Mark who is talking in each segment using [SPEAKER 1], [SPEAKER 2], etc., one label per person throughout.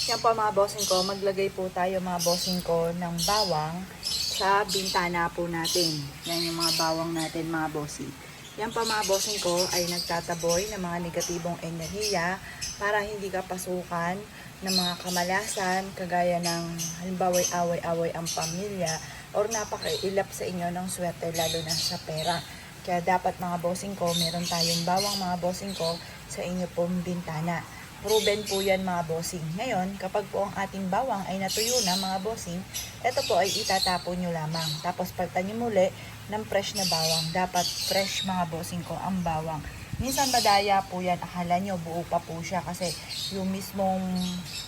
[SPEAKER 1] Yan po mga bossing ko, maglagay po tayo mga bossing ko ng bawang sa bintana po natin. Yan yung mga bawang natin mga bossing. Yan pa mga bossing ko ay nagtataboy ng mga negatibong enerhiya para hindi ka pasukan ng mga kamalasan kagaya ng halimbawa away-away ang pamilya or napakailap sa inyo ng swerte lalo na sa pera. Kaya dapat mga bossing ko, meron tayong bawang mga bossing ko sa inyo pong bintana. Proven po yan mga bossing. Ngayon, kapag po ang ating bawang ay natuyo na mga bossing, ito po ay itatapon nyo lamang. Tapos pagtan nyo muli ng fresh na bawang. Dapat fresh mga bossing ko ang bawang. Minsan madaya po yan. Akala nyo buo pa po siya kasi yung mismong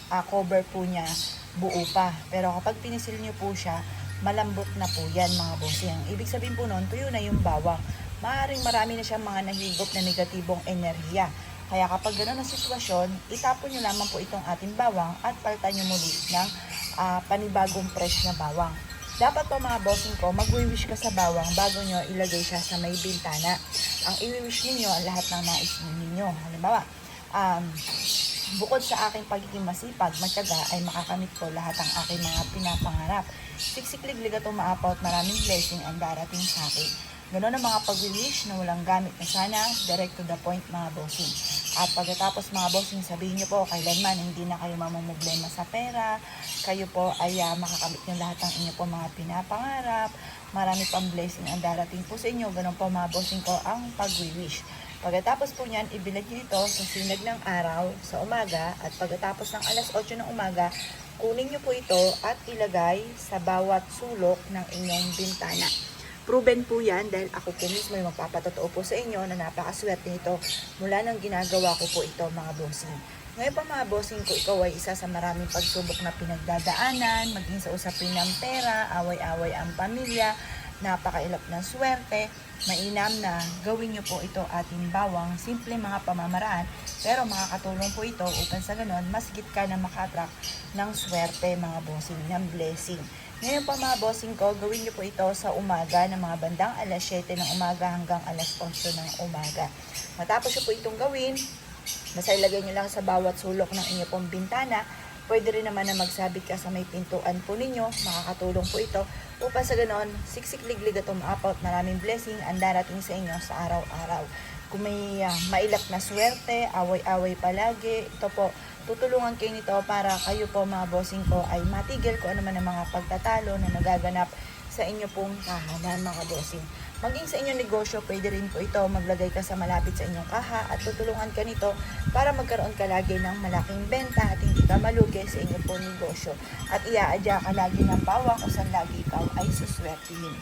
[SPEAKER 1] cover po niya buo pa. Pero kapag pinisil nyo po siya, malambot na po yan mga bossing. Ibig sabihin po nun, tuyo na yung bawang. Maaaring marami na siyang mga nahigop na negatibong enerhiya. Kaya kapag gano'n ang sitwasyon, itapon nyo lamang po itong ating bawang at palitan nyo muli ng panibagong fresh na bawang. Dapat po mga bossing ko, mag-wish ka sa bawang bago nyo ilagay siya sa may bintana. Ang i-wish ninyo ang lahat ng nais ninyo. Halimbawa, bukod sa aking pagiging masipag, matyaga, ay makakamit ko lahat ng aking mga pinapangarap. Siksiklig at umaapaw at maraming blessing ang darating sa akin. Ganoon ang mga pag-wish na walang gamit na sana, direct to the point mga bossing. At pagkatapos mga bossing, sabihin nyo po, kailanman hindi na kayo mamumblema sa pera, kayo po ay makakamit nyo lahat ng inyo po mga pinapangarap, marami pang blessing ang darating po sa inyo. Ganoon po mga bossing ko ang pag-wish. Pagkatapos po niyan, ibilad nyo ito sa sinag ng araw sa umaga at pagkatapos ng alas 8 ng umaga, kunin nyo po ito at ilagay sa bawat sulok ng inyong bintana. Proven po yan dahil ako po mismo yung magpapatotoo po sa inyo na napakaswerte nito mula nang ginagawa ko po ito mga bossing. Ngayon pa mga bossing ko, ikaw ay isa sa maraming pagsubok na pinagdadaanan, maging sa usapin ng pera, away-away ang pamilya, napakailap ng swerte, mainam na gawin nyo po ito ating bawang, simple mga pamamaraan, pero makakatulong po ito upang sa ganon, mas higit ka na makatrap ng swerte mga bossing, ng blessing. Ngayon pa mga bossing ko, gawin nyo po ito sa umaga ng mga bandang alas 7 ng umaga hanggang alas 8 ng umaga. Matapos nyo po itong gawin, basta ilagay nyo lang sa bawat sulok ng inyo pong bintana. Pwede rin naman na magsabit ka sa may pintuan po ninyo, makakatulong po ito upang sa ganon, siksikliglig at umaapaw at maraming blessing ang darating sa inyo sa araw-araw. Kung may mailap na swerte, away-away palagi, ito po, tutulungan kayo nito para kayo po mga bossing ko ay matigil kung ano man ang mga pagtatalo na nagaganap sa inyo pong tahanan mga bossing. Maging sa inyong negosyo, pwede rin po ito maglagay ka sa malapit sa inyong kaha at tutulungan ka nito para magkaroon ka lagi ng malaking benta at hindi ka malugi sa inyong pong negosyo. At iaadya ka lagi ng bawang kung saan lagi ikaw ay suswertihin.